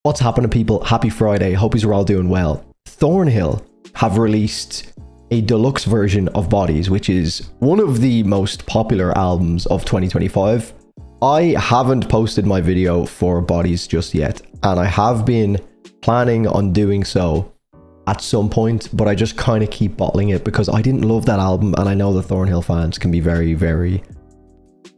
What's happening, people? Happy Friday. Hope you're all doing well. Thornhill have released a deluxe version of Bodies, which is one of the most popular albums of 2025. I haven't posted my video for Bodies just yet, and I have been planning on doing so at some point, but I just kind of keep bottling it because I didn't love that album, and I know the Thornhill fans can be very...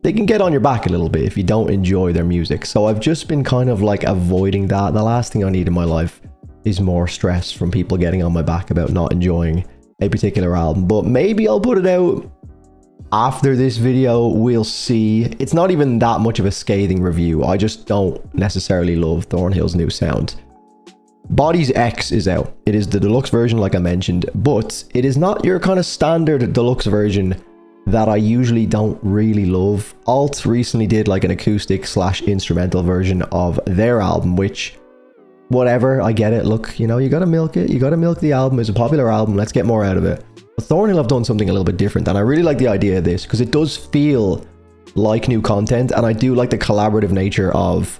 They can get on your back a little bit if you don't enjoy their music. So I've just been kind of like avoiding that. The last thing I need in my life is more stress from people getting on my back about not enjoying a particular album. But maybe I'll put it out after this video. We'll see. It's not even that much of a scathing review. I just don't necessarily love Thornhill's new sound. Bodies X is out. It is the deluxe version, like I mentioned, but it is not your kind of standard deluxe version that I usually don't really love. Alt recently did like an acoustic / instrumental version of their album, which, whatever, I get it. Look, you know, you gotta milk it. You gotta milk the album. It's a popular album. Let's get more out of it. But Thornhill have done something a little bit different, and I really like the idea of this because it does feel like new content, and I do like the collaborative nature of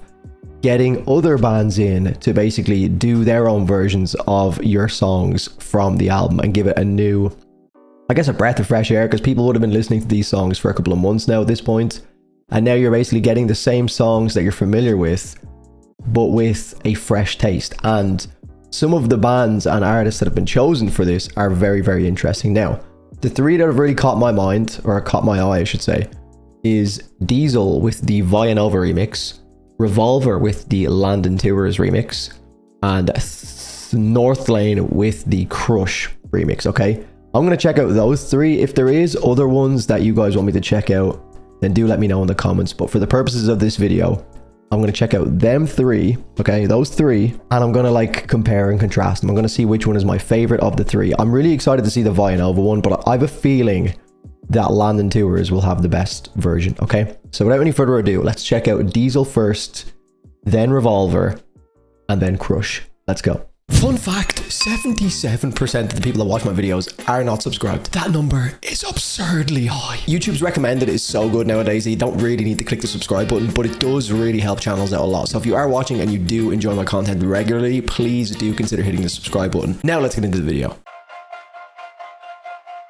getting other bands in to basically do their own versions of your songs from the album and give it a new, I guess, a breath of fresh air, because people would have been listening to these songs for a couple of months now at this point, and now you're basically getting the same songs that you're familiar with, but with a fresh taste. And some of the bands and artists that have been chosen for this are very interesting. Now, the three that have really caught my mind, or caught my eye, I should say, is Diesel with the Vianova remix, Revolver with the Landon Tewers remix, and Northlane with the Crush remix. Okay, I'm going to check out those three. If there is other ones that you guys want me to check out, then do let me know in the comments. But for the purposes of this video, I'm going to check out them three, okay, those three, and I'm going to like compare and contrast them. I'm going to see which one is my favorite of the three. I'm really excited to see the Vianova one, but I have a feeling that Landon Tewers will have the best version, okay? So without any further ado, let's check out Diesel first, then Revolver, and then Crush. Let's go. Fun fact, 77% of the people that watch my videos are not subscribed. That number is absurdly high. YouTube's recommended is so good nowadays that you don't really need to click the subscribe button, but it does really help channels out a lot. So if you are watching and you do enjoy my content regularly, please do consider hitting the subscribe button. Now let's get into the video.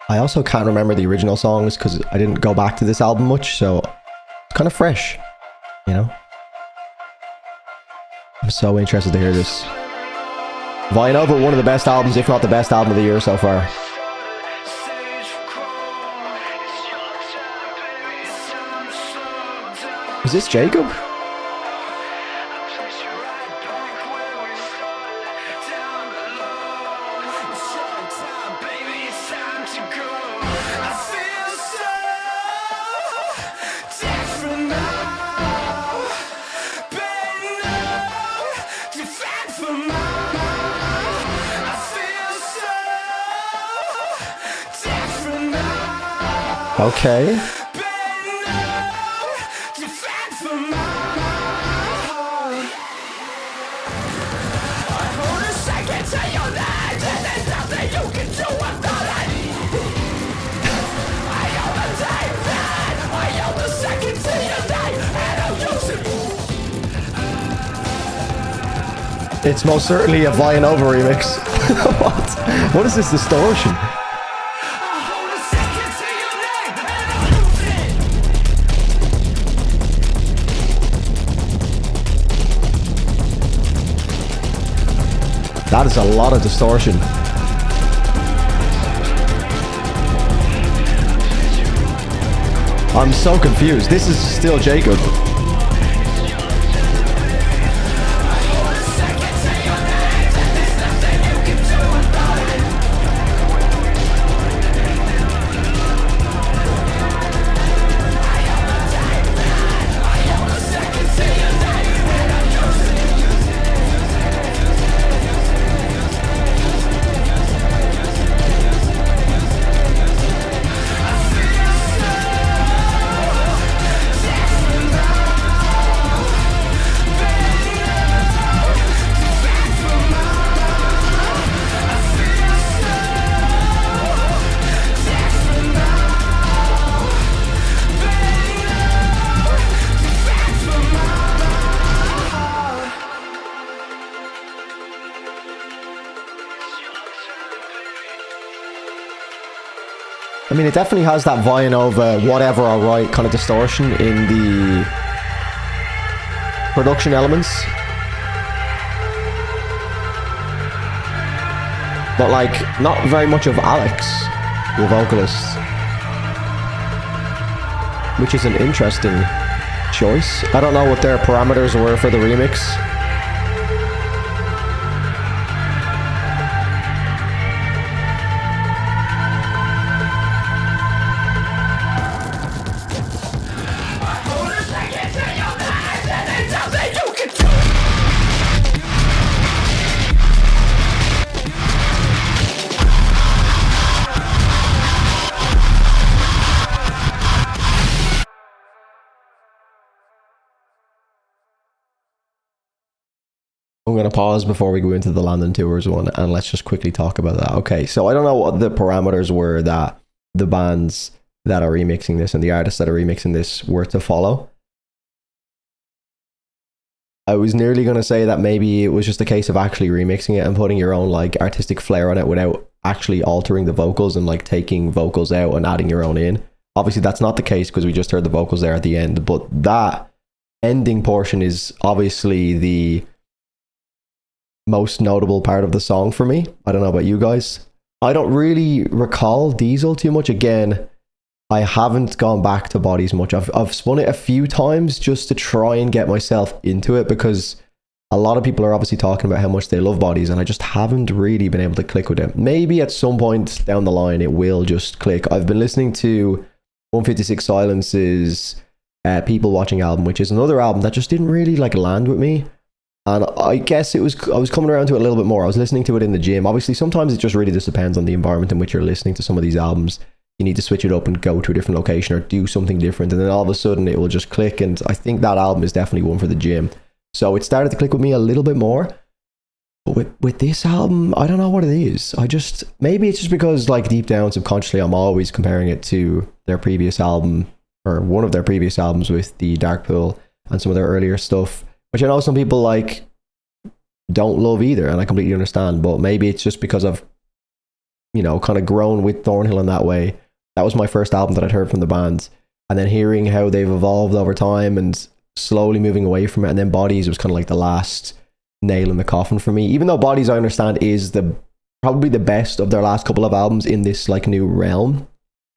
I also can't remember the original songs because I didn't go back to this album much, so it's kind of fresh, you know? I'm so interested to hear this. Vianova, one of the best albums, if not the best album of the year so far. Is this Jacob? Okay. It's most certainly a Vianova remix. What? What is this distortion? That is a lot of distortion. I'm so confused. This is still Jacob. I mean, it definitely has that Vianova, whatever, alright kind of distortion in the production elements. But like, not very much of Alex, the vocalist. Which is an interesting choice. I don't know what their parameters were for the remix. I'm going to pause before we go into the Landon Tewers one, and let's just quickly talk about that. Okay, so I don't know what the parameters were that the bands that are remixing this and the artists that are remixing this were to follow. I was nearly going to say that maybe it was just a case of actually remixing it and putting your own like artistic flair on it without actually altering the vocals and like taking vocals out and adding your own in. Obviously that's not the case because we just heard the vocals there at the end, but that ending portion is obviously the most notable part of the song for me. I don't know about you guys. I don't really recall Diesel too much. Again, I haven't gone back to Bodies much. I've spun it a few times just to try and get myself into it because a lot of people are obviously talking about how much they love Bodies and I just haven't really been able to click with it. Maybe at some point down the line it will just click. I've been listening to 156 Silence's People Watching album, which is another album that just didn't really like land with me. And I guess I was coming around to it a little bit more. I was listening to it in the gym. Obviously, sometimes it just really just depends on the environment in which you're listening to some of these albums. You need to switch it up and go to a different location or do something different. And then all of a sudden it will just click. And I think that album is definitely one for the gym. So it started to click with me a little bit more. But with this album, I don't know what it is. Maybe it's just because like deep down subconsciously, I'm always comparing it to their previous album or one of their previous albums with the Dark Pool and some of their earlier stuff, which I know some people like don't love either, and I completely understand, but maybe it's just because I've, you know, kind of grown with Thornhill in that way. That was my first album that I'd heard from the band, and then hearing how they've evolved over time and slowly moving away from it, and then Bodies was kind of like the last nail in the coffin for me. Even though Bodies, I understand, is probably the best of their last couple of albums in this like new realm,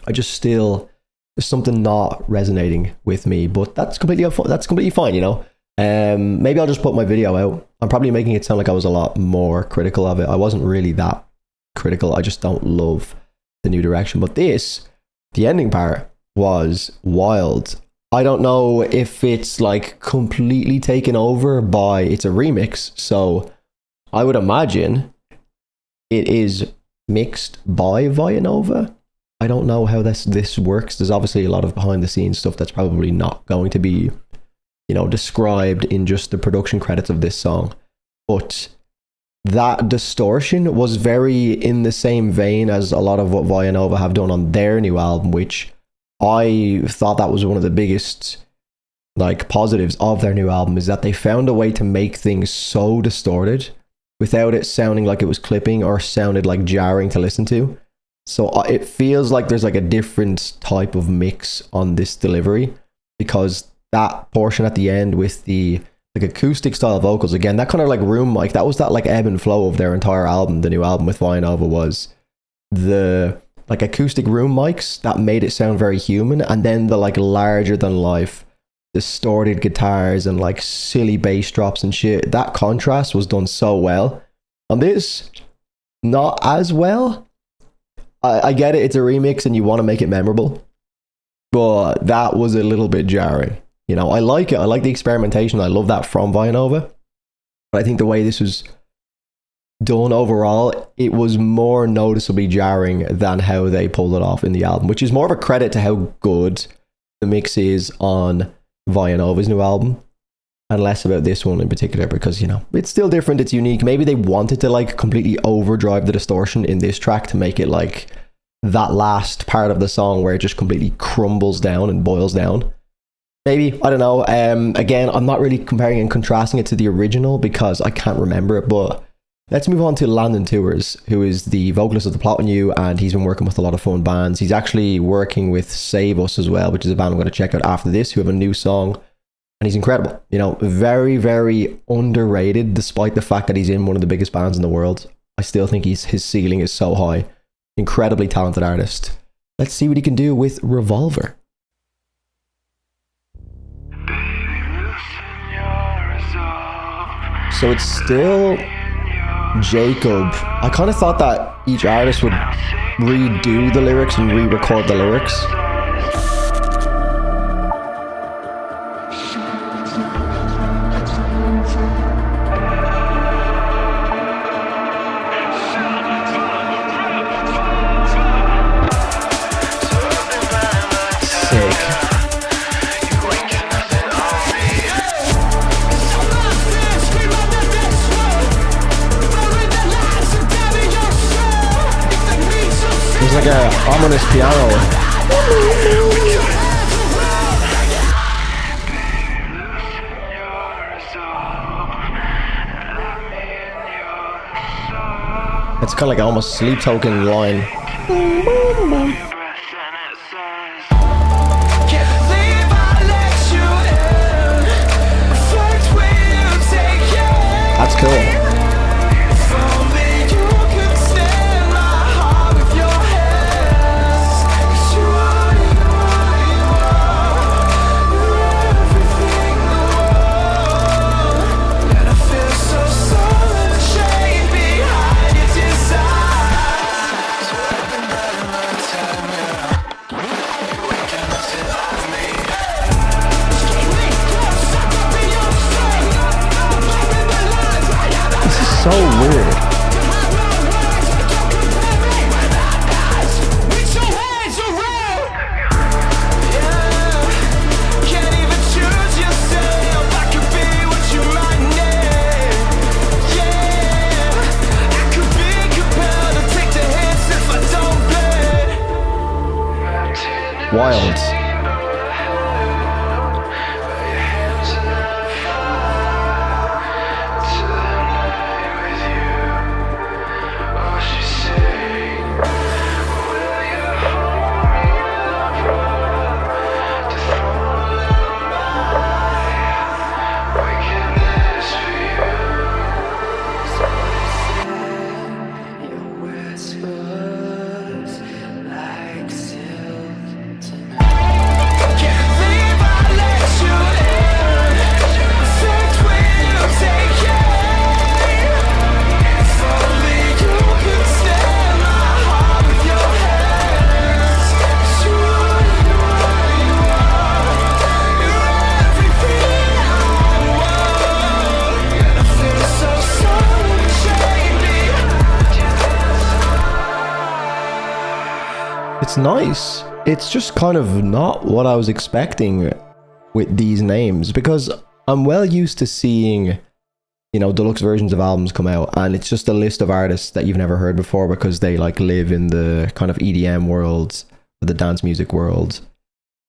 I just still, there's something not resonating with me, but that's completely fine, you know. Maybe I'll just put my video out. I'm probably making it sound like I was a lot more critical of it. I wasn't really that critical. I just don't love the new direction. But the ending part was wild. I don't know if it's like completely taken over by, it's a remix, so I would imagine it is mixed by Vianova. I don't know how this works. There's obviously a lot of behind the scenes stuff that's probably not going to be, you know, described in just the production credits of this song. But that distortion was very in the same vein as a lot of what Vianova have done on their new album, which I thought that was one of the biggest like positives of their new album, is that they found a way to make things so distorted without it sounding like it was clipping or sounded like jarring to listen to. So it feels like there's like a different type of mix on this delivery, because that portion at the end with the like acoustic style vocals, again, that kind of like room mic, that was that like ebb and flow of their entire album. The new album with Vianova was the like acoustic room mics that made it sound very human, and then the like larger than life distorted guitars and like silly bass drops and shit. That contrast was done so well. On this, not as well. I get it, it's a remix and you want to make it memorable, but that was a little bit jarring. You know, I like it. I like the experimentation. I love that from Vianova. But I think the way this was done overall, it was more noticeably jarring than how they pulled it off in the album, which is more of a credit to how good the mix is on Vianova's new album, and less about this one in particular, because, you know, it's still different, it's unique. Maybe they wanted to like completely overdrive the distortion in this track to make it like that last part of the song where it just completely crumbles down and boils down. Maybe, I don't know. Again, I'm not really comparing and contrasting it to the original because I can't remember it, but Let's move on to Landon Tewers, who is the vocalist of The Plot on You, and he's been working with a lot of fun bands. He's actually working with Save Us as well, which is a band I'm going to check out after this, who have a new song. And he's incredible. You know, very, very underrated, despite the fact that he's in one of the biggest bands in the world. I still think his ceiling is so high. Incredibly talented artist. Let's see what he can do with Revolver. So it's still Jacob. I kind of thought that each artist would redo the lyrics and re-record the lyrics. Like a ominous piano. It's kind of like almost sleep token line. That's cool. So weird. Wild. It's nice. It's just kind of not what I was expecting with these names, because I'm well used to seeing, you know, deluxe versions of albums come out and it's just a list of artists that you've never heard before because they like live in the kind of EDM world, the dance music world.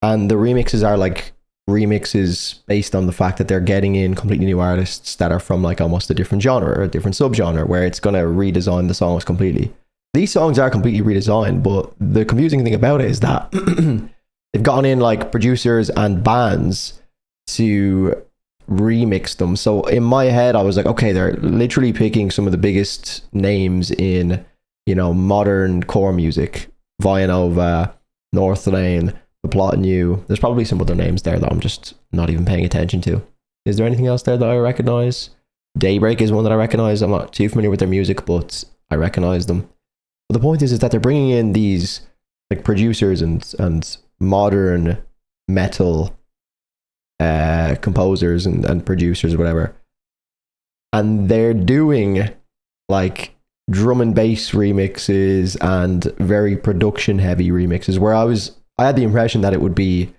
And the remixes are like remixes based on the fact that they're getting in completely new artists that are from like almost a different genre or a different subgenre, where it's going to redesign the songs completely. These songs are completely redesigned, but the confusing thing about it is that they've gotten in like producers and bands to remix them. So in my head, I was like, okay, they're literally picking some of the biggest names in, you know, modern core music. Vianova, Northlane, The Plot on You. There's probably some other names there that I'm just not even paying attention to. Is there anything else there that I recognize? Daybreak is one that I recognize. I'm not too familiar with their music, but I recognize them. But the point is that they're bringing in these like producers and modern metal composers and producers or whatever, and they're doing like drum and bass remixes and very production heavy remixes, where I had the impression that it would be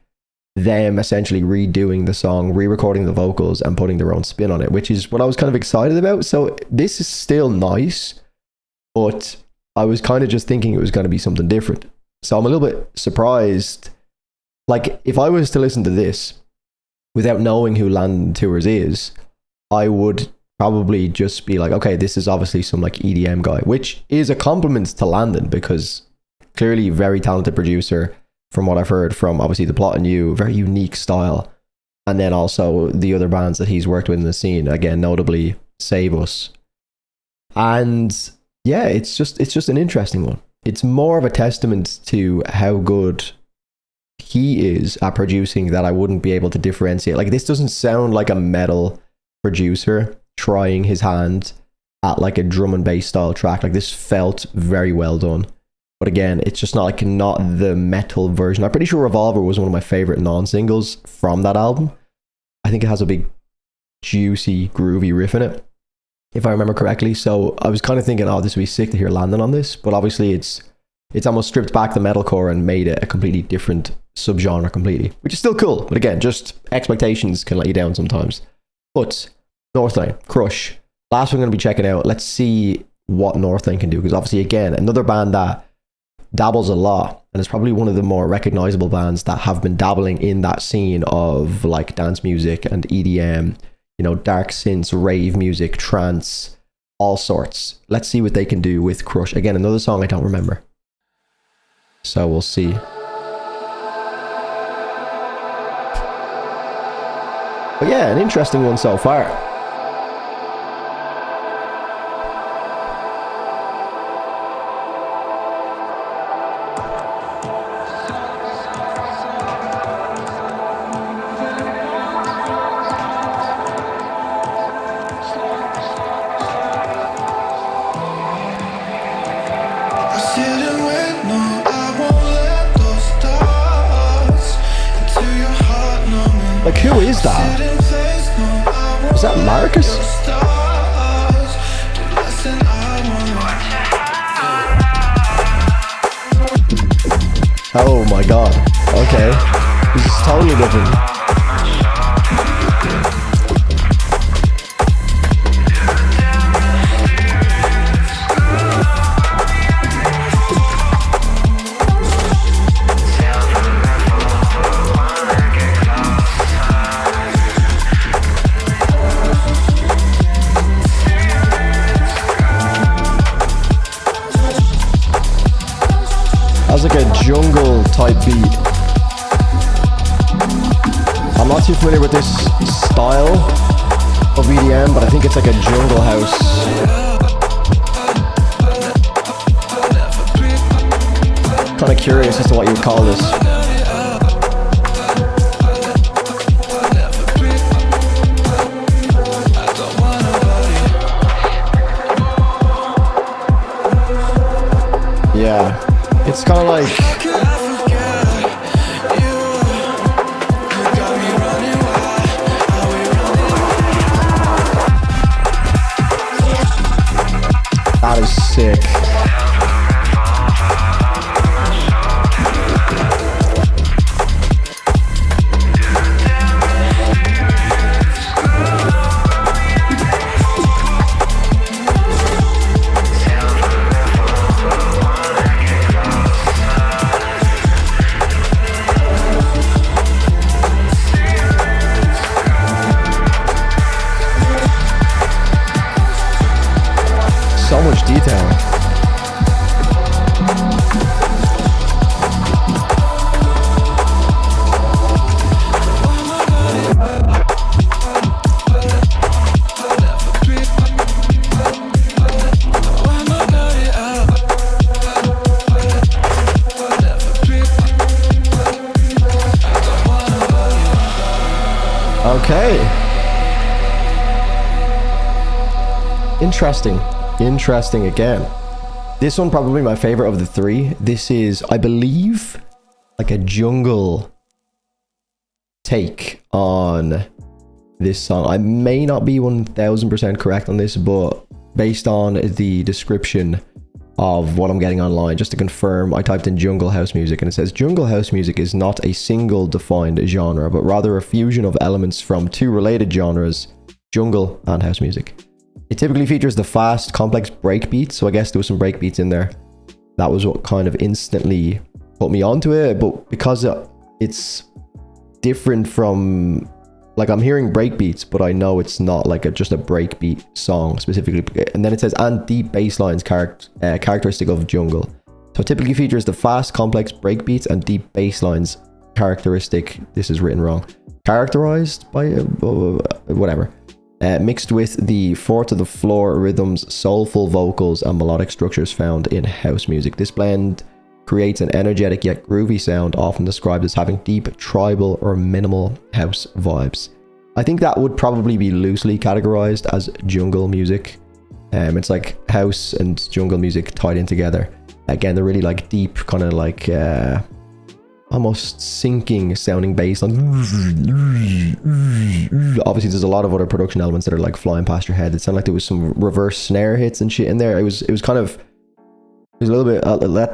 them essentially redoing the song, re-recording the vocals and putting their own spin on it, which is what I was kind of excited about. So this is still nice, but I was kind of just thinking it was going to be something different. So I'm a little bit surprised. Like, if I was to listen to this without knowing who Landon Tewers is, I would probably just be like, okay, this is obviously some like EDM guy, which is a compliment to Landon, because clearly very talented producer from what I've heard from obviously The Plot and You, very unique style. And then also the other bands that he's worked with in the scene, again, notably Save Us. And yeah, it's just an interesting one. It's more of a testament to how good he is at producing that I wouldn't be able to differentiate. Like, this doesn't sound like a metal producer trying his hand at like a drum and bass style track. Like, this felt very well done. But again, it's just not the metal version. I'm pretty sure Revolver was one of my favorite non-singles from that album. I think it has a big juicy groovy riff in it, if I remember correctly. So I was kind of thinking, oh, this would be sick to hear Landon on this, but obviously it's almost stripped back the metalcore and made it a completely different subgenre completely, which is still cool. But again, just expectations can let you down sometimes. But Northlane, Crush, last one I'm going to be checking out. Let's see what Northlane can do, because obviously, again, another band that dabbles a lot, and it's probably one of the more recognizable bands that have been dabbling in that scene of like dance music and EDM, you know, dark synths, rave music, trance, all sorts. Let's see what they can do with Crush. Again, another song I don't remember, so we'll see. But yeah, an interesting one so far. Like, who is that? Is that Marcus? Oh my god. Okay. This is totally different. Like a jungle type beat. I'm not too familiar with this style of EDM, but I think it's like a jungle house. Kind of curious as to what you would call this. Yeah. It's kind of like that is sick. So much detail. Okay. Interesting again. This one probably my favorite of the three. This is, I believe, like a jungle take on this song. I may not be 1000% correct on this, but based on the description of what I'm getting online, just to confirm, I typed in jungle house music and it says jungle house music is not a single defined genre, but rather a fusion of elements from two related genres, jungle and house music. It typically features the fast, complex breakbeats, so I guess there was some breakbeats in there. That was what kind of instantly put me onto it, but because it's different from like I'm hearing breakbeats, but I know it's not like just a breakbeat song specifically. And then it says, and deep bass lines characteristic of jungle. So it typically features the fast, complex breakbeats and deep bass lines characteristic. This is written wrong. Characterized by whatever. Mixed with the 4-to-the-floor rhythms, soulful vocals, and melodic structures found in house music. This blend creates an energetic yet groovy sound, often described as having deep, tribal, or minimal house vibes. I think that would probably be loosely categorized as jungle music. It's like house and jungle music tied in together. Again, they're really like deep, kind of like almost sinking sounding bass. Obviously, there's a lot of other production elements that are like flying past your head. It sounded like there was some reverse snare hits and shit in there. It was kind of, it was a little bit,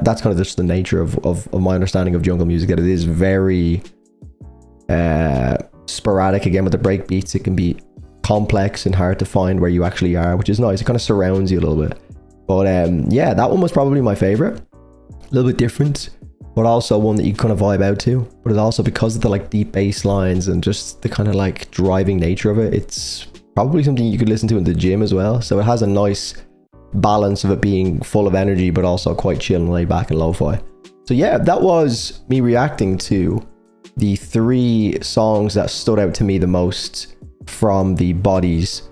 that's kind of just the nature of my understanding of jungle music, that it is very sporadic. Again, with the break beats, it can be complex and hard to find where you actually are, which is nice. It kind of surrounds you a little bit. But yeah, that one was probably my favorite. A little bit different, but also one that you kind of vibe out to. But it's also because of the like deep bass lines and just the kind of like driving nature of it, it's probably something you could listen to in the gym as well. So it has a nice balance of it being full of energy, but also quite chill and laid back and lo-fi. So yeah, that was me reacting to the 3 songs that stood out to me the most from the Bodies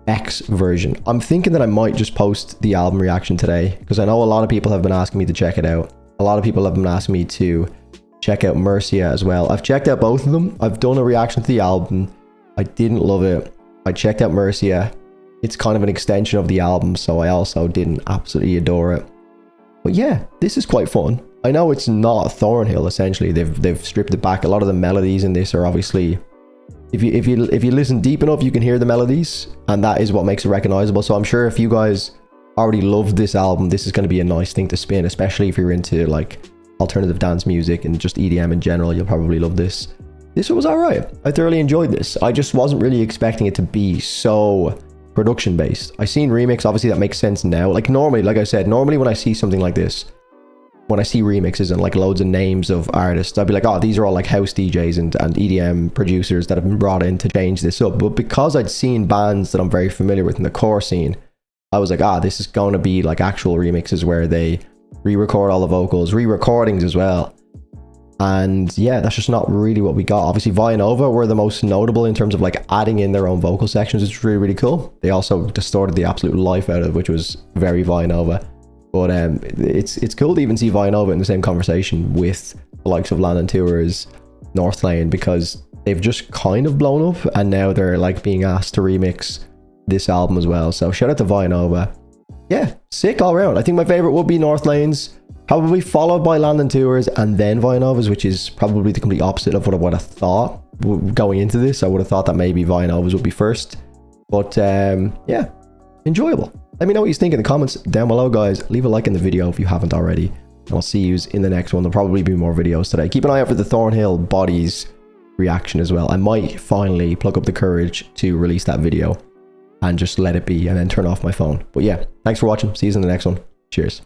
X version. I'm thinking that I might just post the album reaction today, because I know a lot of people have been asking me to check it out. A lot of people have been asking me to check out Mercia as well. I've checked out both of them. I've done a reaction to the album. I didn't love it. I checked out Mercia. It's kind of an extension of the album, so I also didn't absolutely adore it. But yeah, this is quite fun. I know it's not Thornhill, essentially. They've stripped it back. A lot of the melodies in this are obviously, if you listen deep enough, you can hear the melodies, and that is what makes it recognizable. So I'm sure if you guys already loved this album, this is going to be a nice thing to spin, especially if you're into like alternative dance music and just EDM in general. You'll probably love this. This was all right. I thoroughly enjoyed this. I just wasn't really expecting it to be so production based. I seen remix, obviously that makes sense now. Like normally, like I said, normally when I see something like this, when I see remixes and like loads of names of artists, I'd be like, oh, these are all like house DJs and EDM producers that have been brought in to change this up. But because I'd seen bands that I'm very familiar with in the core scene, I was like, this is going to be like actual remixes where they re-record all the vocals, re-recordings as well. And yeah, that's just not really what we got. Obviously, Vianova were the most notable in terms of like adding in their own vocal sections. It's really, really cool. They also distorted the absolute life out of it, which was very Vianova. But it's cool to even see Vianova in the same conversation with the likes of Landon Tewers, Northlane, because they've just kind of blown up, and now they're like being asked to remix this album as well. So shout out to Vianova. Yeah, sick all around. I think my favorite would be Northlane's, probably followed by Landon Tewers and then Vianova's, which is probably the complete opposite of what I would have thought going into this. I would have thought that maybe Vianova's would be first. But yeah, enjoyable. Let me know what you think in the comments down below, guys. Leave a like in the video if you haven't already. And I'll see you in the next one. There'll probably be more videos today. Keep an eye out for the Thornhill Bodies reaction as well. I might finally pluck up the courage to release that video and just let it be and then turn off my phone. But yeah, thanks for watching. See you in the next one. Cheers.